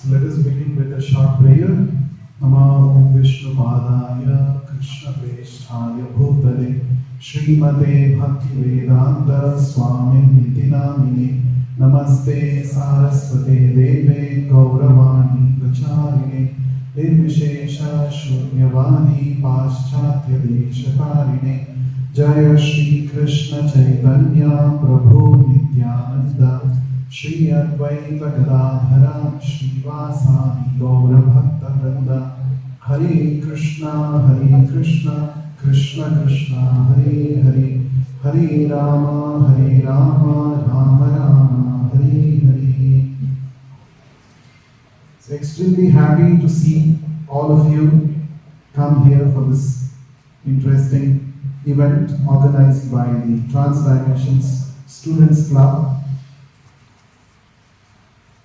Let us begin with a short prayer. Nama Om Vishnu Padaya Krishna Preshthaya Bhutale Srimate Bhakti Vedanta Swami Niti Namine Namaste Saraswate Deve Gauravani Pracharine Nirvishesha Shunyavani Paschatya Deshakarine Jaya Shri Krishna Chaitanya Prabhu Nityananda Shri Advaita Gadadhara Srivasadi Gaura Bhakta Vrinda Hare Krishna Krishna Krishna Hare Hare Hare Rama Rama Rama Hare Hare. So extremely happy to see all of you come here for this interesting event organized by the Transdimensions Students Club.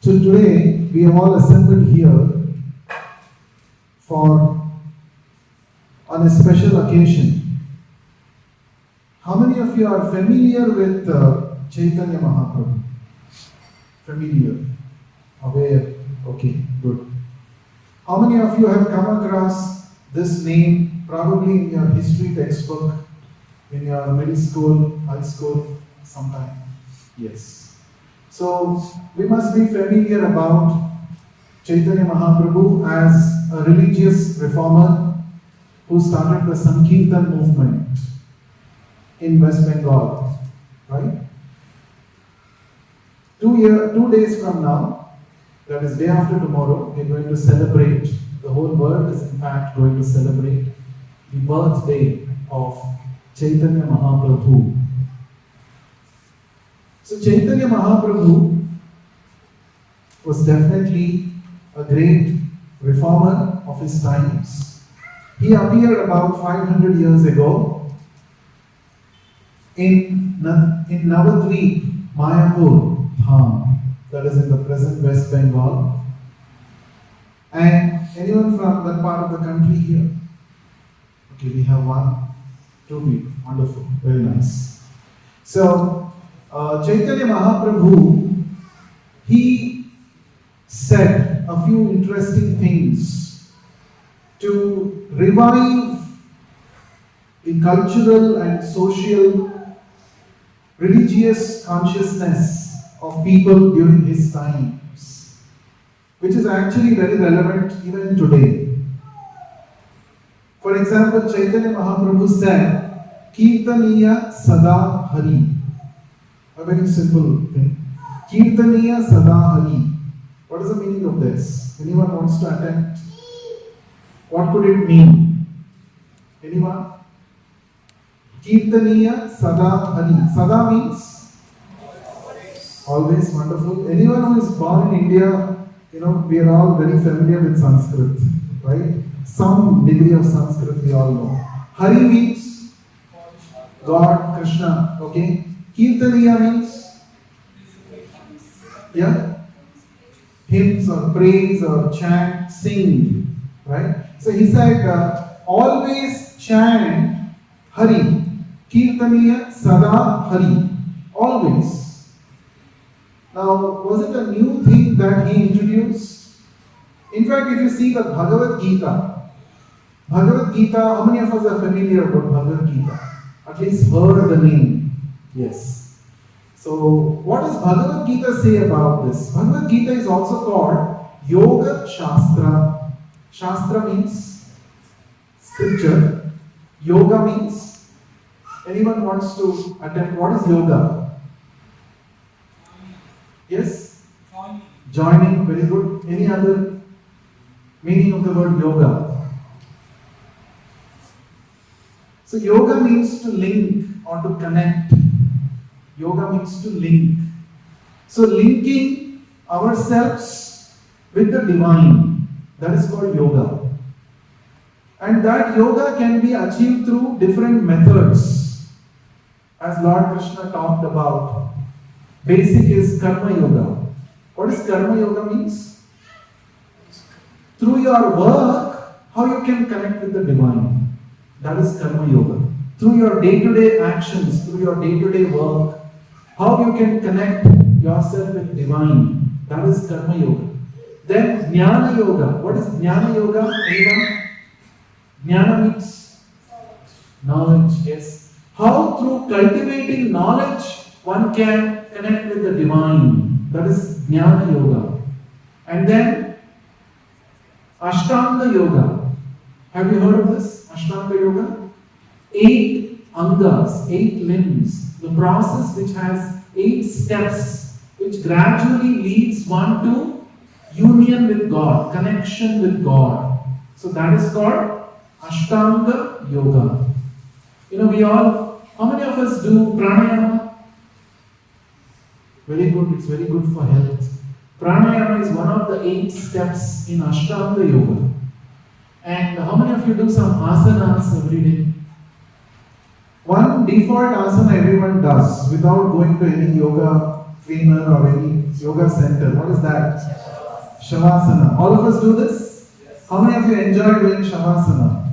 So today we have all assembled here on a special occasion. How many of you are familiar with Chaitanya Mahaprabhu? Familiar? Aware? Okay, good. How many of you have come across this name probably in your history textbook, in your middle school, high school, sometime? Yes. So we must be familiar about Chaitanya Mahaprabhu as a religious reformer who started the Sankirtan movement in West Bengal, right? 2 days from now, that is day after tomorrow, we are going to celebrate, the whole world is in fact going to celebrate the birthday of Chaitanya Mahaprabhu. So Chaitanya Mahaprabhu was definitely a great reformer of his times. He appeared about 500 years ago in Navadvip, Mayapur, Dham, that is in the present West Bengal. And anyone from that part of the country here? Okay, we have 1, 2 people. Wonderful, very nice. So Chaitanya Mahaprabhu, he said a few interesting things to revive the cultural and social religious consciousness of people during his times, which is actually very relevant even today. For example, Chaitanya Mahaprabhu said, Kirtaniya Sada Hari. A very simple thing. Kirtaniya Sada Hari. What is the meaning of this? Anyone wants to attempt? What could it mean? Anyone? Kirtaniya Sada Hari. Sada means? Always. Wonderful. Anyone who is born in India, we are all very familiar with Sanskrit, right? Some degree of Sanskrit we all know. Hari means God, Krishna, okay? Kirtaniya means? Yeah? Hymns or praise or chant, sing, right? So he said, always chant Hari. Kirtaniya Sada Hari. Always. Now, was it a new thing that he introduced? In fact, if you see the Bhagavad Gita, how many of us are familiar with Bhagavad Gita? At least heard the name. Yes. So, what does Bhagavad Gita say about this? Bhagavad Gita is also called Yoga Shastra. Shastra means scripture. Yoga means, anyone wants to attempt, what is yoga? Yes? Joining, very good. Any other meaning of the word yoga? So yoga means to link or to connect. Yoga means to link. So linking ourselves with the divine, that is called yoga. And that yoga can be achieved through different methods. As Lord Krishna talked about, basic is karma yoga. What does karma yoga means? Through your work, how you can connect with the divine. That is karma yoga. Through your day-to-day actions, through your day-to-day work, how you can connect yourself with divine. That is karma yoga. Then Jnana Yoga. What is Jnana Yoga? Anyone? Jnana means knowledge, yes. How through cultivating knowledge one can connect with the divine. That is Jnana Yoga. And then Ashtanga Yoga. Have you heard of this? Ashtanga Yoga? 8 angas, 8 limbs. The process which has 8 steps, which gradually leads one to union with God, connection with God. So that is called Ashtanga Yoga. How many of us do pranayama? Very good, it's very good for health. Pranayama is one of the 8 steps in Ashtanga Yoga. And how many of you do some asanas every day? One default asana everyone does without going to any yoga trainer or any yoga center. What is that? Shavasana. All of us do this? Yes. How many of you enjoy doing Shavasana?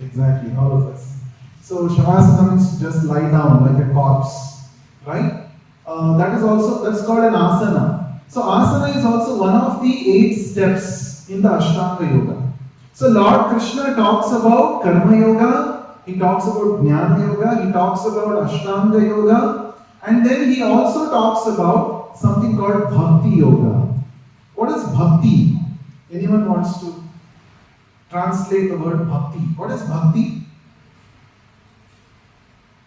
Exactly, all of us. So Shavasana means just lie down like a corpse, right? That's called an asana. So asana is also one of the 8 steps in the Ashtanga Yoga. So Lord Krishna talks about Karma Yoga, he talks about Jnana Yoga, he talks about Ashtanga Yoga, and then he also talks about something called Bhakti Yoga. What is Bhakti? Anyone wants to translate the word Bhakti? What is Bhakti?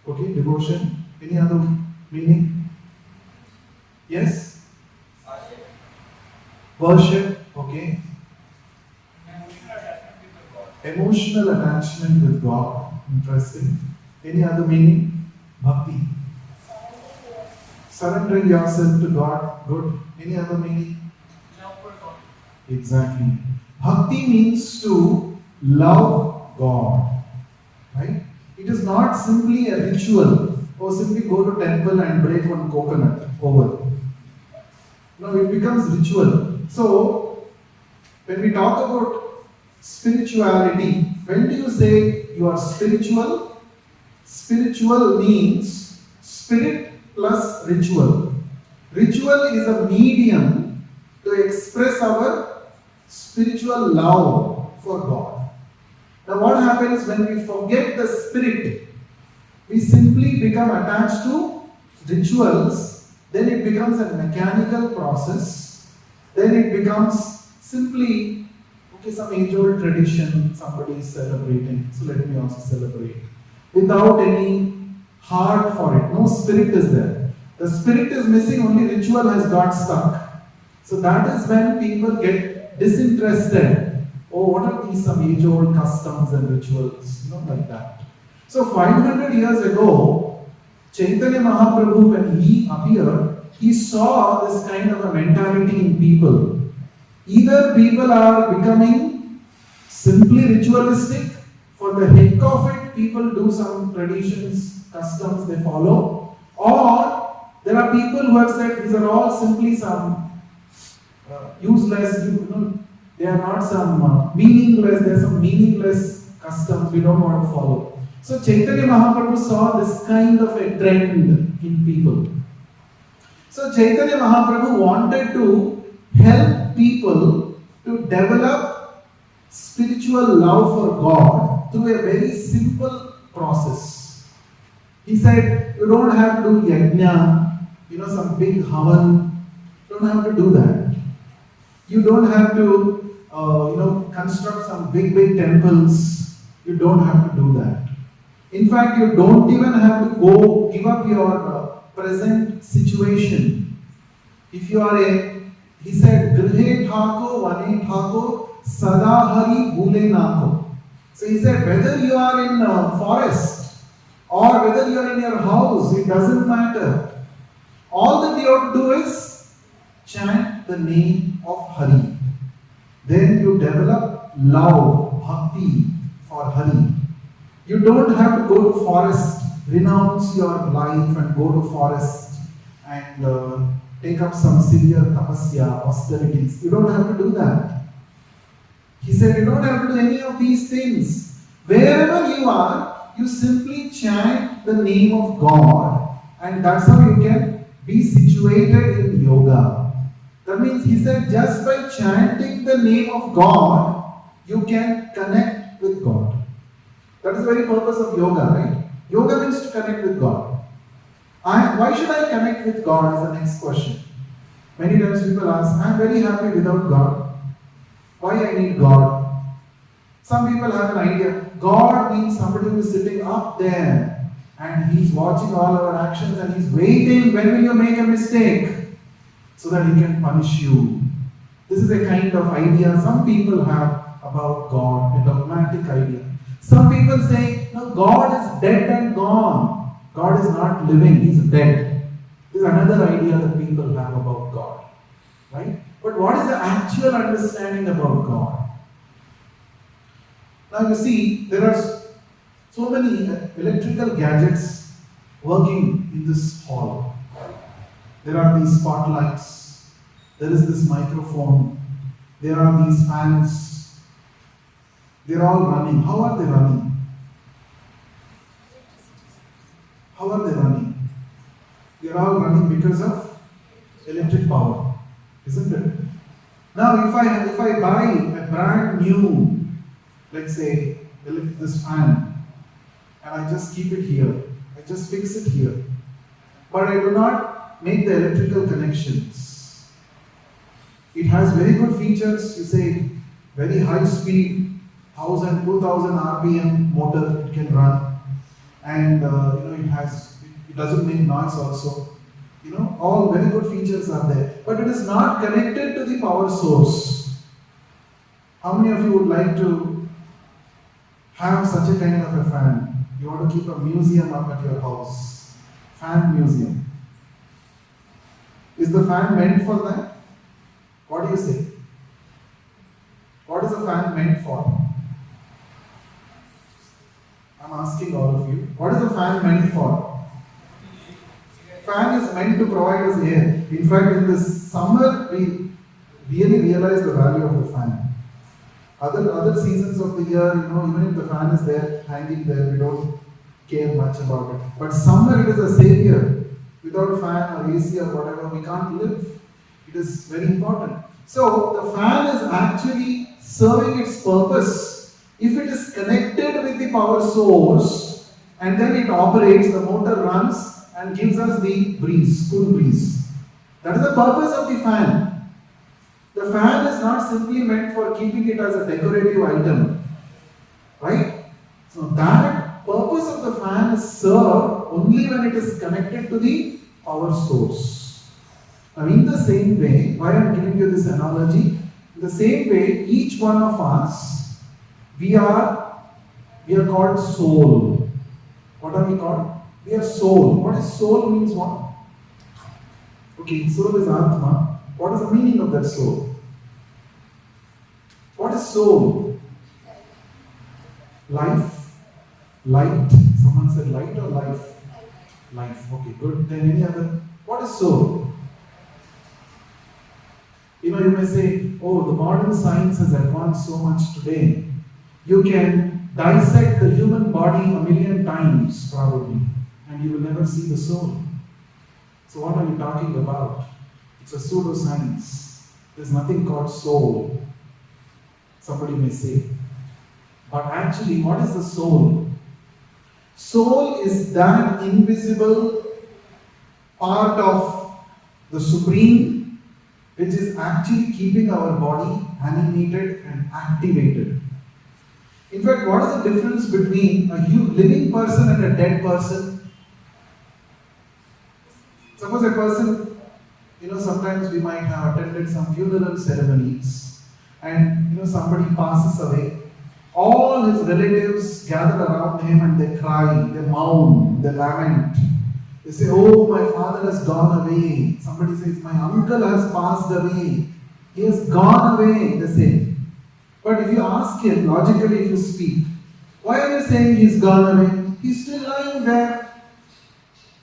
Okay, devotion. Any other meaning? Yes? Worship. Okay. Emotional attachment with God. Interesting. Any other meaning? Bhakti. Surrendering yourself to God. Good. Any other meaning? Exactly. Bhakti means to love God. Right? It is not simply a ritual or simply go to temple and break one coconut over. No, it becomes ritual. So, when we talk about spirituality, when do you say you are spiritual? Spiritual means spirit plus ritual. Ritual is a medium to express our spiritual love for God. Now what happens when we forget the spirit? We simply become attached to rituals, then it becomes a mechanical process, then it becomes simply some age-old tradition somebody is celebrating, so let me also celebrate. Without any heart for it, no spirit is there. The spirit is missing, only ritual has got stuck. So that is when people get disinterested. Oh, what are these some age-old customs and rituals? Like that. So 500 years ago, Chaitanya Mahaprabhu, when he appeared, he saw this kind of a mentality in people. Either people are becoming simply ritualistic, for the heck of it, people do some traditions, customs they follow, or there are people who have said these are all simply some useless, they are not some meaningless, there are some meaningless customs we don't want to follow. So Chaitanya Mahaprabhu saw this kind of a trend in people. So Chaitanya Mahaprabhu wanted to help people to develop spiritual love for God through a very simple process. He said, you don't have to do yajna, some big havan. You don't have to do that. You don't have to, construct some big temples. You don't have to do that. In fact, you don't even have to go give up your present situation. If you are he said, Grihe Thako, Vane Thako, Sada Hari Bhule Nako. So he said, whether you are in a forest or whether you are in your house, it doesn't matter. All that you have to do is chant the name of Hari. Then you develop love, bhakti for Hari. You don't have to go to forest, renounce your life and go to forest and take up some severe tapasya, austerities. You don't have to do that. He said, you don't have to do any of these things. Wherever you are, you simply chant the name of God, and that's how you can be situated in yoga. That means he said just by chanting the name of God, you can connect with God. That is the very purpose of yoga, right? Yoga means to connect with God. Why should I connect with God is the next question. Many times people ask, I am very happy without God. Why I need God? Some people have an idea. God means somebody who is sitting up there and he's watching all our actions and he's waiting when will you make a mistake so that he can punish you. This is a kind of idea some people have about God, a dogmatic idea. Some people say, no, God is dead and gone. God is not living, He is dead. This is another idea that people have about God. Right? But what is the actual understanding about God? Now you see, there are so many electrical gadgets working in this hall. There are these spotlights, there is this microphone, there are these fans. They're all running. How are they running? How are they running? They're all running because of electric power, isn't it? Now, if I buy a brand new, let's say, this fan, and I just keep it here, I just fix it here, but I do not make the electrical connections. It has very good features. You say very high speed, 1000, 2000 RPM motor it can run, and it doesn't make noise also. All very good features are there, but it is not connected to the power source. How many of you would like to have such a kind of a fan? You want to keep a museum up at your house, fan museum. Is the fan meant for that? What do you say? What is the fan meant for? I'm asking all of you. What is the fan meant for? Fan is meant to provide us air. In fact, in this summer, we really realize the value of the fan. Other seasons of the year, even if the fan is there, hanging there, we don't care much about it. But summer, it is a savior. Without fan or AC or whatever, we can't live. It is very important. So, the fan is actually serving its purpose. If it is connected with the power source and then it operates, the motor runs and gives us the breeze, cool breeze. That is the purpose of the fan. The fan is not simply meant for keeping it as a decorative item. Right? So that purpose of the fan is served only when it is connected to the power source. Now in the same way, why I am giving you this analogy, in the same way, each one of us, we are called soul. What are we called? We are soul. What is soul means what? Okay, soul is Atma. What is the meaning of that soul? What is soul? Life? Light? Someone said light or life? Life. Okay, good. Then any other? What is soul? You may say, oh, the modern science has advanced so much today. You can dissect the human body 1,000,000 times probably, and you will never see the soul. So what are you talking about? It's a pseudoscience. There's nothing called soul. Somebody may say. But actually, what is the soul? Soul is that invisible part of the Supreme, which is actually keeping our body animated and activated. In fact, what is the difference between a living person and a dead person? Suppose a person, sometimes we might have attended some funeral ceremonies and, somebody passes away. All his relatives gather around him and they cry, they mourn, they lament. They say, oh, my father has gone away. Somebody says, my uncle has passed away. He has gone away, they say. But if you ask him, logically if you speak, why are you saying he's gone away? He's still lying there.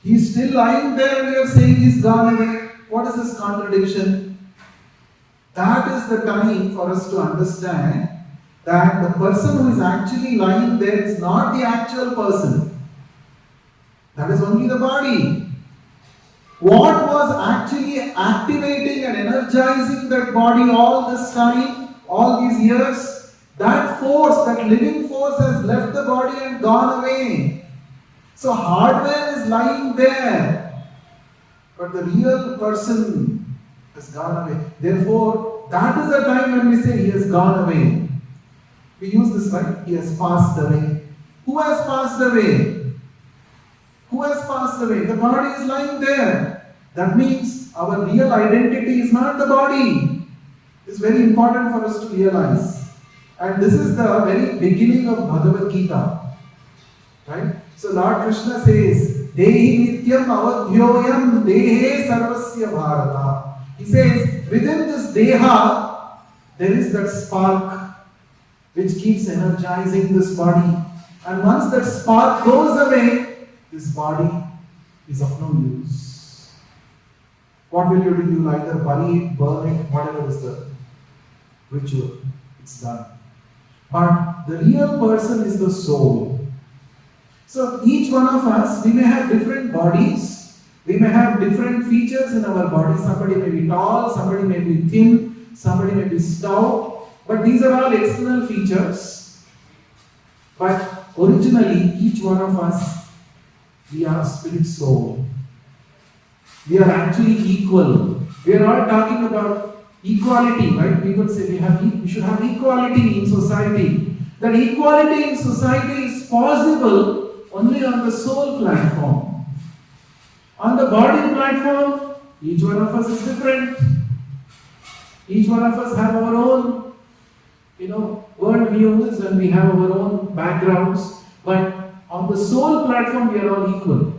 He's still lying there and you're saying he's gone away. What is this contradiction? That is the time for us to understand that the person who is actually lying there is not the actual person. That is only the body. What was actually activating an energizing that body all this time, all these years. That force, that living force has left the body and gone away. So hardware is lying there, but the real person has gone away. Therefore, that is the time when we say he has gone away. We use this, right? He has passed away. Who has passed away? Who has passed away? The body is lying there. That means our real identity is not the body. It's very important for us to realize. And this is the very beginning of Bhagavad Gita. Right? So Lord Krishna says, Dehi nityam avadhyoyam dehe sarvasya bharata. He says, within this deha, there is that spark which keeps energizing this body. And once that spark goes away, this body is of no use. What will you do? You will either bury it, burn it, whatever is the ritual. It's done. But the real person is the soul. So each one of us, we may have different bodies, we may have different features in our body. Somebody may be tall, somebody may be thin, somebody may be stout, but these are all external features. But originally, each one of us, we are spirit soul. We are actually equal. We are all talking about equality, right? People say we should have equality in society. That equality in society is possible only on the soul platform. On the body platform, each one of us is different. Each one of us have our own, world views, and we have our own backgrounds. But on the soul platform, we are all equal.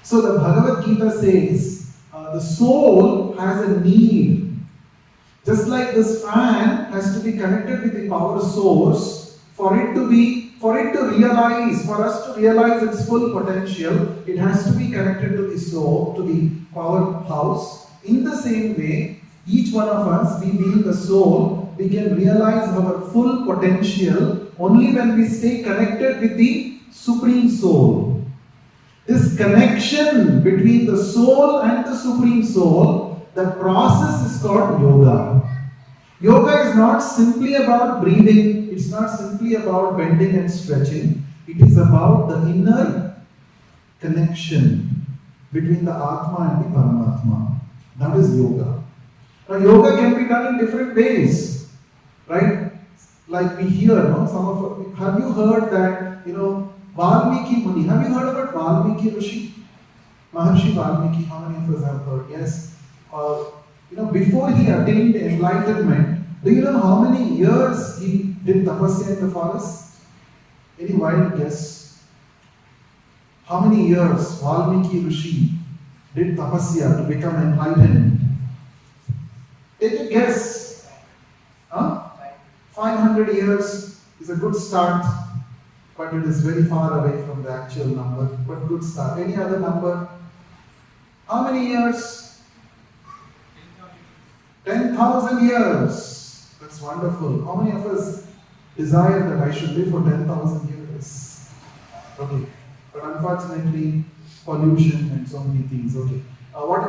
So the Bhagavad Gita says, the soul has a need. Just like this fan has to be connected with the power source, for us to realize its full potential, it has to be connected to the soul, to the powerhouse. In the same way, each one of us, we being the soul, we can realize our full potential only when we stay connected with the Supreme Soul. This connection between the soul and the Supreme Soul, the process is called yoga. Yoga is not simply about breathing, it's not simply about bending and stretching, it is about the inner connection between the Atma and the Paramatma. That is yoga. Now, yoga can be done in different ways, right? Like we hear, have you heard that, Valmiki Muni, have you heard about Valmiki Rishi? Maharshi Valmiki, how many of us have heard? Yes. Before he attained enlightenment, do you know how many years he did tapasya in the forest? Any wild guess? How many years Valmiki Rishi did tapasya to become enlightened? Take a guess. 500 years is a good start, but it is very far away from the actual number, but good start. Any other number? How many years? 10,000 years. That's wonderful. How many of us desire that I should live for 10,000 years? Okay. But unfortunately, pollution and so many things. Okay.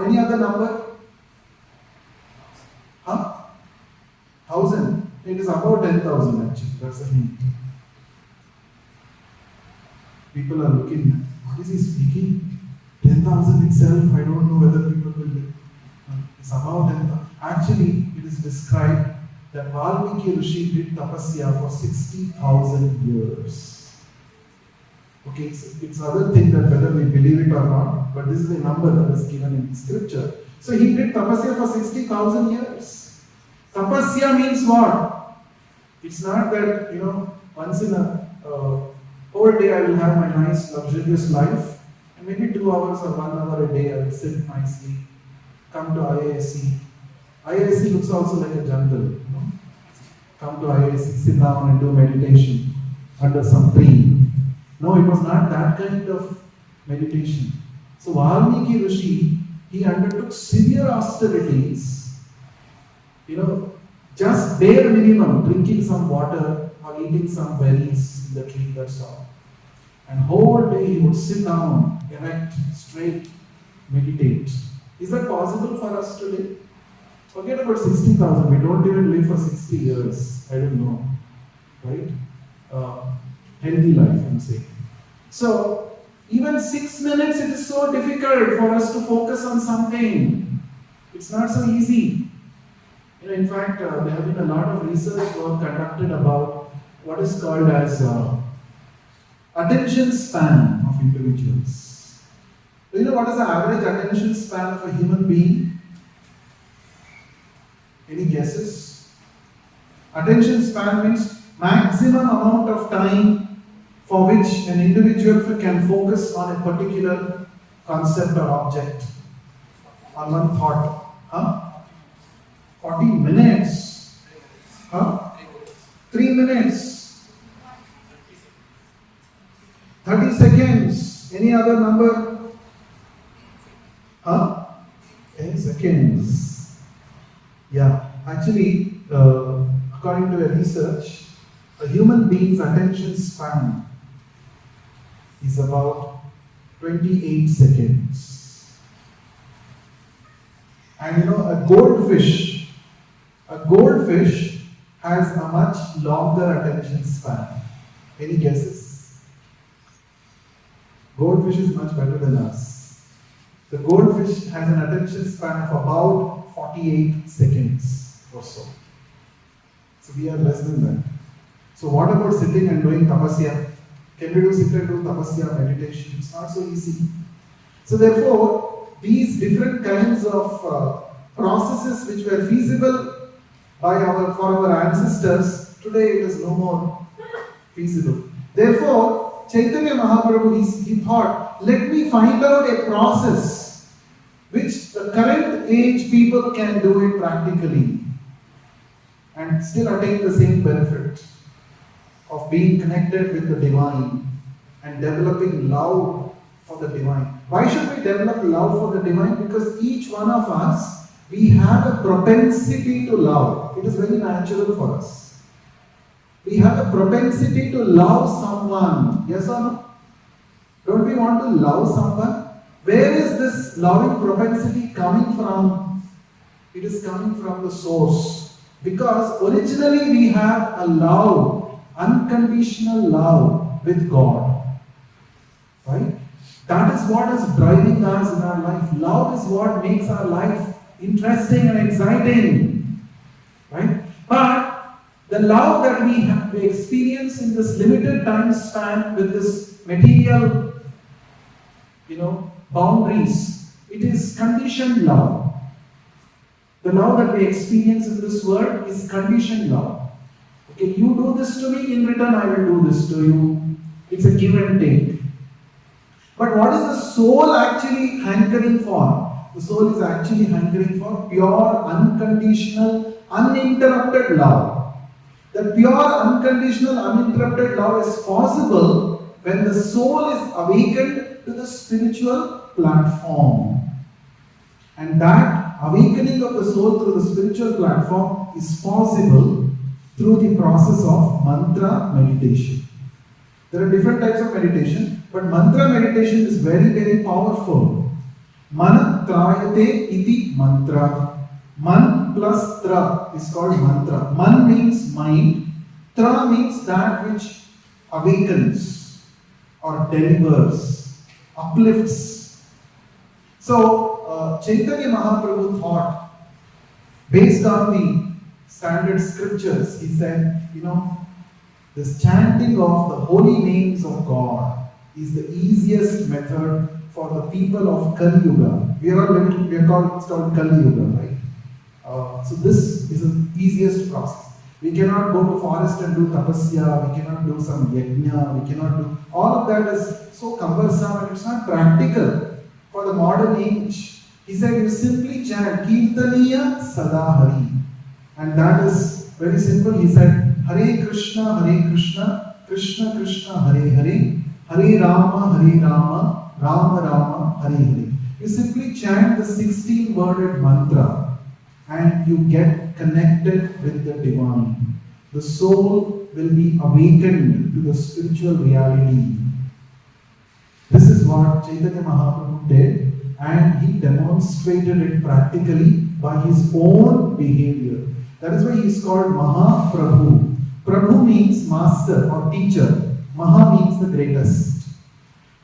Any other number? 1,000. It is about 10,000 actually. That's a hint. People are looking, what is he speaking? 10,000 itself, I don't know whether people will live. It's about 10,000. Actually, it is described that Valmiki Rishi did tapasya for 60,000 years. Okay, it's other thing that whether we believe it or not, but this is a number that is given in the scripture. So he did tapasya for 60,000 years. Tapasya means what? It's not that, once in a whole day I will have my nice luxurious life, and maybe 2 hours or 1 hour a day I will sit nicely, come to IISc. IISc looks also like a jungle. Come to IISc, sit down and do meditation under some tree. No, it was not that kind of meditation. So Valmiki Rishi, he undertook severe austerities, just bare minimum, drinking some water or eating some berries in the tree, that's all. And whole day he would sit down, erect, straight, meditate. Is that possible for us today? Forget about 60,000. We don't even live for 60 years. I don't know. Right? Healthy life, I'm saying. So, even 6 minutes, it is so difficult for us to focus on something. It's not so easy. In fact, there have been a lot of research work conducted about what is called as attention span of individuals. Do you know what is the average attention span of a human being? Any guesses? Attention span means maximum amount of time for which an individual can focus on a particular concept or object or one thought. 40 minutes. 3 minutes. 30 seconds. Any other number? 10 seconds. Yeah, actually, according to a research, a human being's attention span is about 28 seconds. And a goldfish has a much longer attention span. Any guesses? Goldfish is much better than us. The goldfish has an attention span of about 48 seconds or so. So we are less than that. So what about sitting and doing tapasya? Can we sit and do tapasya, meditation? It's not so easy. So therefore, these different kinds of processes which were feasible for our ancestors, today it is no more feasible. Therefore, Chaitanya Mahaprabhu, he thought, let me find out a process which the current age people can do it practically and still attain the same benefit of being connected with the divine and developing love for the divine. Why should we develop love for the divine? Because each one of us, we have a propensity to love. It is very natural for us. We have a propensity to love someone. Yes or no? Don't we want to love someone? Where is this loving propensity coming from? It is coming from the source. Because originally we have a love, unconditional love with God. Right? That is what is driving us in our life. Love is what makes our life interesting and exciting. Right? But the love that we experience in this limited time span with this material, boundaries, it is conditioned love. The love that we experience in this world is conditioned love. Okay, you do this to me, in return I will do this to you. It's a give and take. But what is the soul actually hankering for? The soul is actually hankering for pure, unconditional, uninterrupted love. The pure, unconditional, uninterrupted love is possible when the soul is awakened to the spiritual platform. And that awakening of the soul through the spiritual platform is possible through the process of mantra meditation. There are different types of meditation, but mantra meditation is very, very powerful. Man trayate iti mantra. Man plus tra is called mantra. Man means mind. Tra means that which awakens or delivers, uplifts. So, Chaitanya Mahaprabhu thought, based on the standard scriptures, he said, this chanting of the holy names of God is the easiest method for the people of Kali Yuga. It's called Kali Yuga, right? So this is the easiest process. We cannot go to forest and do tapasya, we cannot do some yajna, we cannot do, all of that is so cumbersome and it's not practical for the modern age. He said you simply chant Kirtaniya Sada Hari. And that is very simple. He said Hare Krishna, Krishna Krishna, Hare Hare, Hare Rama, Rama Rama, Hare Hare. You simply chant the 16-worded mantra and you get connected with the divine. The soul will be awakened to the spiritual reality. This is what Chaitanya Mahaprabhu did, and he demonstrated it practically by his own behavior. That is why he is called Mahaprabhu. Prabhu means master or teacher. Maha means the greatest.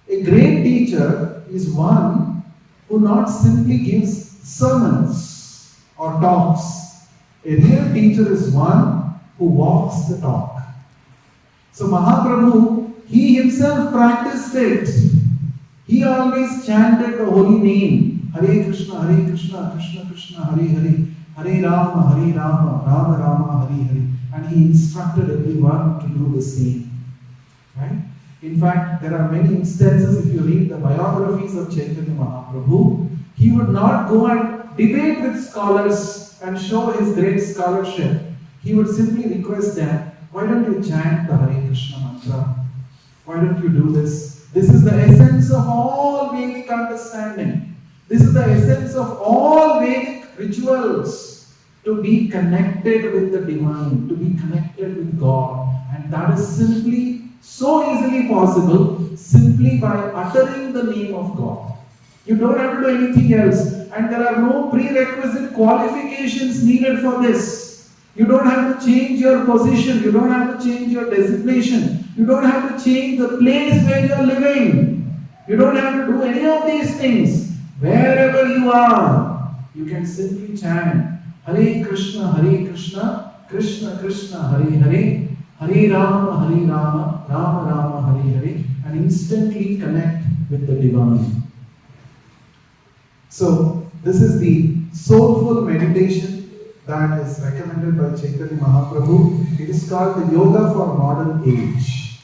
A great teacher is one who not simply gives sermons or talks. A real teacher is one who walks the talk. So Mahaprabhu, he himself practiced it. He always chanted the holy name. Hare Krishna, Krishna Krishna, Hare Hare. Hare Rama, Rama Rama, Hare Hare. And he instructed everyone to do the same. Right? In fact, there are many instances, if you read the biographies of Chaitanya Mahaprabhu, he would not go and debate with scholars and show his great scholarship. He would simply request them, why don't you chant the Hare Krishna mantra? Why don't you do this? This is the essence of all Vedic understanding. This is the essence of all Vedic rituals. To be connected with the divine, to be connected with God. And that is simply so easily possible simply by uttering the name of God. You don't have to do anything else. And there are no prerequisite qualifications needed for this. You don't have to change your position. You don't have to change your designation. You don't have to change the place where you are living. You don't have to do any of these things. Wherever you are, you can simply chant Hare Krishna, Krishna Krishna, Hare Hare, Hare Rama, Rama Rama, Hare Hare, and instantly connect with the divine. So, this is the soulful meditation that is recommended by Chaitanya Mahaprabhu. It is called the Yoga for Modern Age.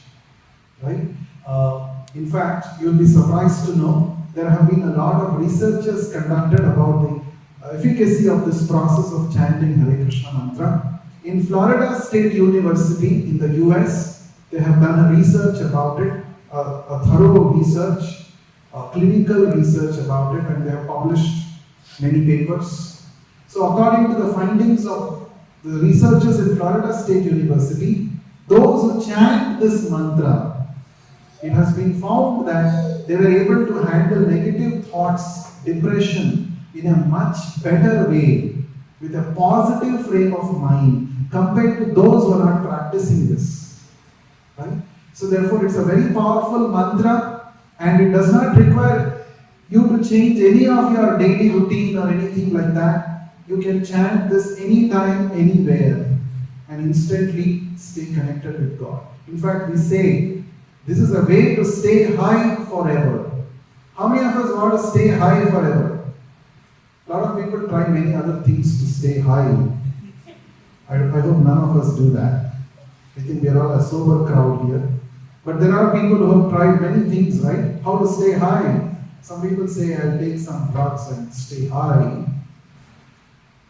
Right? In fact, you'll be surprised to know there have been a lot of researches conducted about the efficacy of this process of chanting Hare Krishna mantra. In Florida State University in the US, they have done a research about it, a thorough research, a clinical research about it, and they have published many papers. So according to the findings of the researchers in Florida State University, those who chant this mantra, it has been found that they were able to handle negative thoughts, depression, in a much better way, with a positive frame of mind, compared to those who are not practicing this. Right? So therefore it's a very powerful mantra, and it does not require you to change any of your daily routine or anything like that. You can chant this anytime, anywhere, and instantly stay connected with God. In fact, we say, this is a way to stay high forever. How many of us want to stay high forever? A lot of people try many other things to stay high. I hope none of us do that. I think we are all a sober crowd here. But there are people who have tried many things, right? How to stay high. Some people say, I'll take some drugs and stay high.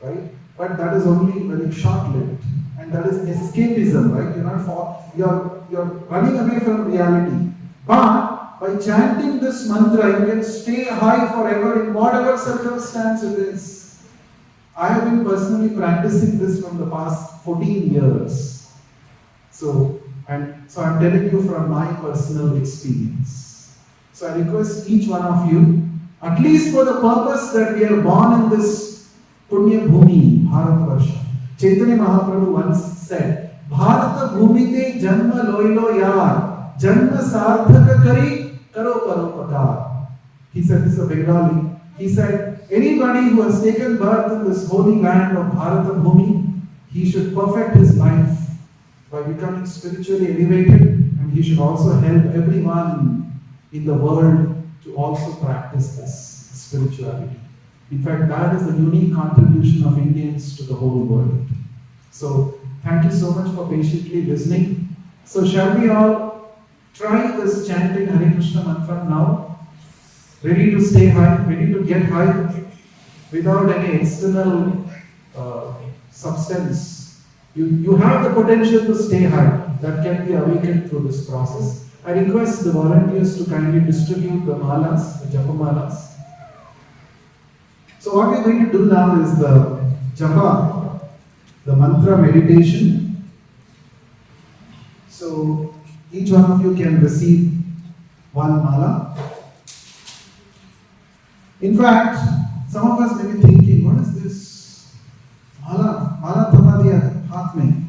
Right? But that is only very short-lived. And that is escapism, right? You're running away from reality. But by chanting this mantra, you can stay high forever in whatever circumstance it is. I have been personally practicing this from the past 14 years. So I'm telling you from my personal experience. So I request each one of you, at least for the purpose that we are born in this Punya Bhumi, Bharatvarsha. Chaitanya Mahaprabhu once said, Bharata Bhumite Janma Loilo Yar, Janma Sarthaka Kari Karo Paropakar. He said, this is a Bengali. He said, anybody who has taken birth in this holy land of Bharata Bhumi, he should perfect his life by becoming spiritually elevated, and he should also help everyone in the world to also practice this spirituality. In fact, that is the unique contribution of Indians to the whole world. So, thank you so much for patiently listening. So, shall we all try this chanting Hare Krishna mantra now? Ready to stay high, ready to get high without any external substance. You have the potential to stay high. That can be awakened through this process. I request the volunteers to kindly distribute the malas, the japa malas. So what we are going to do now is the japa, the mantra meditation. So each one of you can receive one mala. In fact, some of us may be thinking, what is this? Mala thama diya haath mein.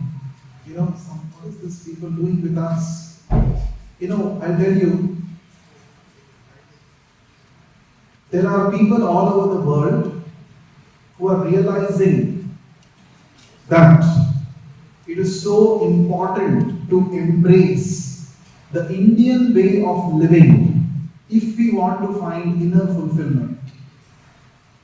What is this people doing with us? I'll tell you, there are people all over the world who are realizing that it is so important to embrace the Indian way of living if we want to find inner fulfillment.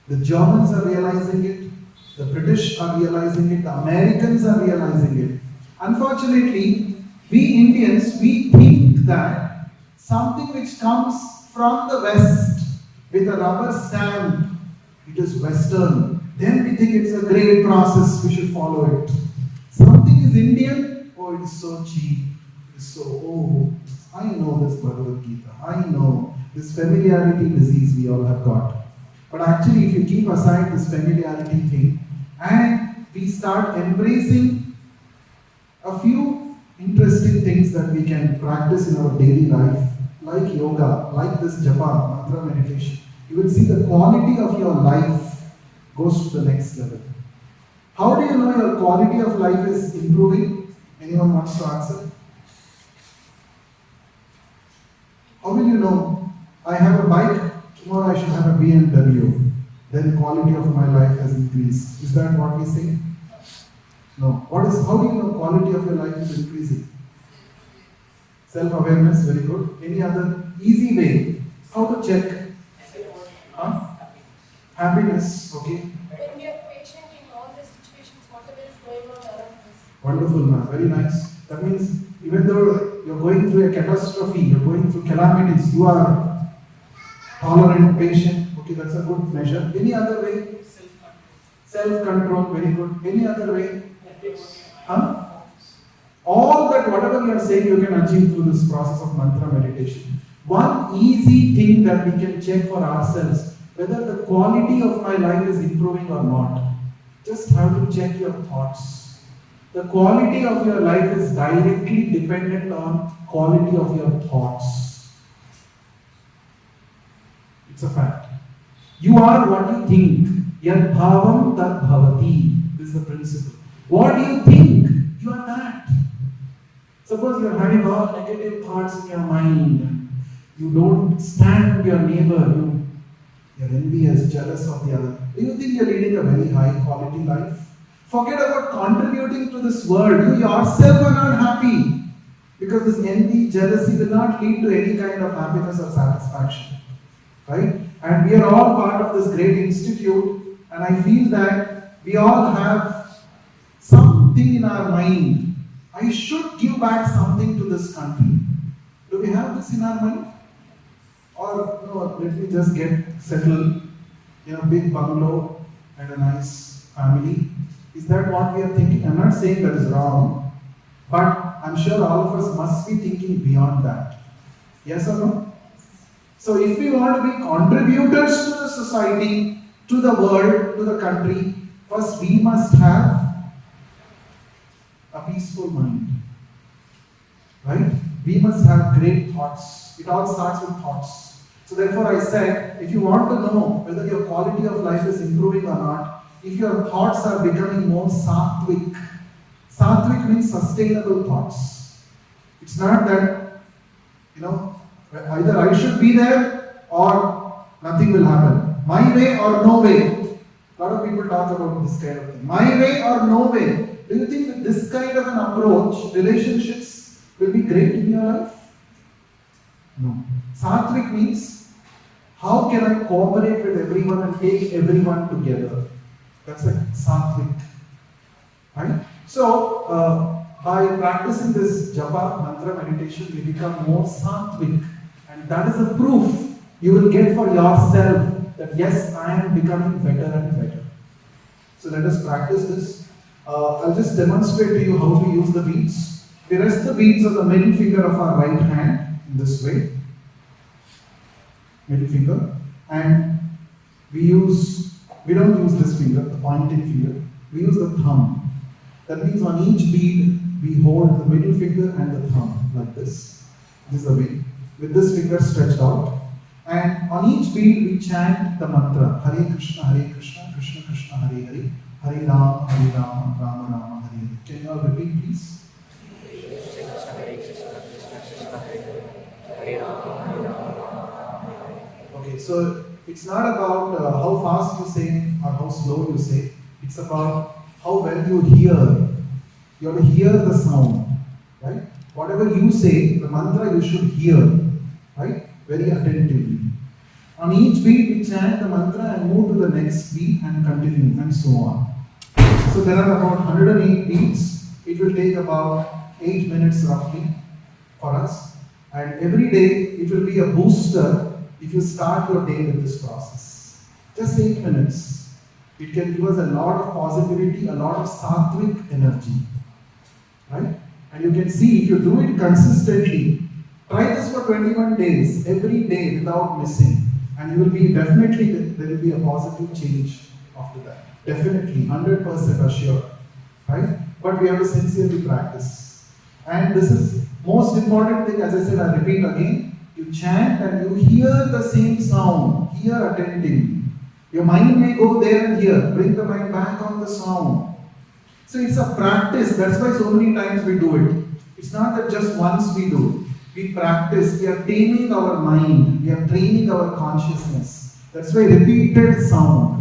The Germans are realizing it, the British are realizing it, the Americans are realizing it. Unfortunately, we Indians, we think that something which comes from the West with a rubber stamp, it is Western. Then we think it's a great process, we should follow it. Something is Indian, oh, it is so cheap. It is so, I know this Bhagavad Gita. I know this familiarity disease we all have got. But actually, if you keep aside this familiarity thing and we start embracing a few interesting things that we can practice in our daily life, like yoga, like this japa, mantra meditation, you will see the quality of your life goes to the next level. How do you know your quality of life is improving? Anyone wants to answer? How will you know? I have a bike, tomorrow I should have a BMW. Then quality of my life has increased. Is that what we say? No. How do you know quality of your life is increasing? Self-awareness, very good. Any other easy way? How to check? Happiness, okay. When we are patient in all the situations, whatever is going on around us. Wonderful, ma'am. Very nice. That means even though you're going through a catastrophe, you're going through calamities, you are tolerant, patient. Okay, that's a good measure. Any other way? Self-control, very good. Any other way? All that, whatever you are saying, you can achieve through this process of mantra meditation. One easy thing that we can check for ourselves, whether the quality of my life is improving or not. Just have to check your thoughts. The quality of your life is directly dependent on quality of your thoughts. It's a fact. You are what you think. Yad bhavam tad bhavati. This is the principle. What do you think? You are that. Suppose you are having all negative thoughts in your mind. You don't stand your neighbor. You're envious, jealous of the other. Do you think you're leading a very high quality life? Forget about contributing to this world. You yourself are not happy. Because this envy, jealousy will not lead to any kind of happiness or satisfaction. Right? And we are all part of this great institute. And I feel that we all have something in our mind. I should give back something to this country. Do we have this in our mind? Or no, let me just get settled in a big bungalow and a nice family. Is that what we are thinking? I'm not saying that is wrong, but I'm sure all of us must be thinking beyond that. Yes or no? So if we want to be contributors to the society, to the world, to the country, first we must have a peaceful mind. Right? We must have great thoughts. It all starts with thoughts. So therefore I said, if you want to know whether your quality of life is improving or not, if your thoughts are becoming more sattvic. Sattvic means sustainable thoughts. It's not that, either I should be there or nothing will happen. My way or no way. A lot of people talk about this kind of thing. My way or no way. Do you think that this kind of an approach, relationships will be great in your life? No. Sattvic means, how can I cooperate with everyone and take everyone together? That's a sattvic. Right? So, by practicing this japa, mantra meditation, we become more sattvic. And that is a proof you will get for yourself that yes, I am becoming better and better. So let us practice this. I'll just demonstrate to you how to use the beads. We rest the beads on the middle finger of our right hand in this way. Middle finger. And we don't use this finger, the pointing finger. We use the thumb. That means on each bead, we hold the middle finger and the thumb like this. This is the way. With this finger stretched out. And on each beat we chant the mantra Hare Krishna, Krishna Krishna, Hare Hare, Hare Rama, Rama Rama, Hare Hare. Can you all repeat, please? Okay, so it's not about how fast you say or how slow you say. It's about how well you hear. You have to hear the sound, right? Whatever you say, the mantra you should hear, right? Very attentively. On each beat, we chant the mantra and move to the next beat and continue, and so on. So there are about 108 beats. It will take about 8 minutes roughly for us. And every day, it will be a booster if you start your day with this process. Just 8 minutes. It can give us a lot of positivity, a lot of sattvic energy. Right? And you can see if you do it consistently, try this for 21 days, every day without missing. And you will be definitely, there will be a positive change after that. Definitely, 100% assured. Right? But we have to sincerely practice. And this is most important thing, as I said, I repeat again, you chant and you hear the same sound, hear attentively. Your mind may go there and here, bring the mind back on the sound. So it's a practice, that's why so many times we do it. It's not that just once we do. We practice, we are taming our mind, we are training our consciousness. That's why repeated sound,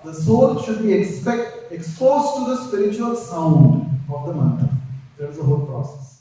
the soul should be exposed to the spiritual sound of the mantra. That is the whole process.